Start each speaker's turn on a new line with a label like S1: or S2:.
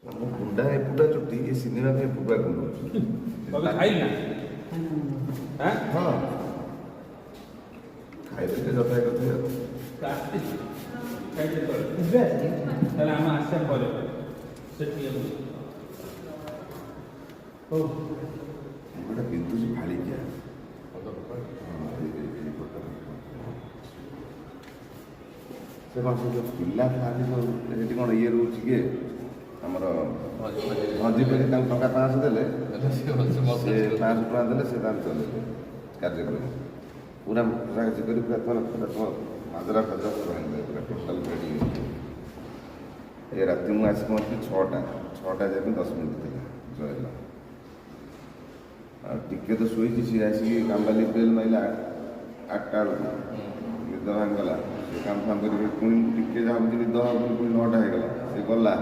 S1: ଆମ ଗୁଣ୍ଡା ଏପୁଟା ଚୁଟି ଏ ସିନେମା ପାଇଁ ଏପୁଟା ଗୁଣ୍ଡ
S2: ଖାଇଲି ନା
S1: ହଁ ଖାଇଦେଲେ ଯଥା କଥା
S2: ତାହେଲେ ଆମେ ଆସିବା ପରେ ସେଠି ହଉ
S1: ଗୋଟେ ପିନ୍ଧୁଛି ଫାଳିକିଆ ସେ କ'ଣ ସେ ଯେଉଁ ପିଲା ଥାଆନ୍ତି ଯେଉଁ ସେଠି କ'ଣ ଇଏ ରହୁଛି କି ଆମର ଭଜି କରି ତାଙ୍କୁ ଟଙ୍କା 500 ଦେଲେ ସେ 500 ଟଙ୍କା ଦେଲେ ସେ ତାଙ୍କୁ ଚଲେଇଲେ କାର୍ଯ୍ୟକ୍ରମ ପୁରା କାର୍ଯ୍ୟ କରି ପୁରା ତୁମ ମାଜରା ଫାଜରା ସବୁ ଭାଙ୍ଗିଲେ ପୁରା ଟୋଟାଲ୍ ରେଡ଼ି ଏ ରାତି ମୁଁ ଆସି ପହଞ୍ଚିଲି 6ଟା ଯାଏ 10 ମିନିଟ୍ ଥିଲା ସରିଲା ଆଉ ଟିକେ ତ ଶୋଇଛି ସିଏ ଆସିକି କାମବାଲି ବେଲ୍ ମାରିଲା 8ଟା ବେଳକୁ ନିଦ ଭାଙ୍ଗିଗଲା ସେ କାମ ଫାମ କରିକି ପୁଣି ଟିକେ ଯାହା ନିଦ ହେବ ପୁଣି 9ଟା ହେଇଗଲା ସେ ଗଲା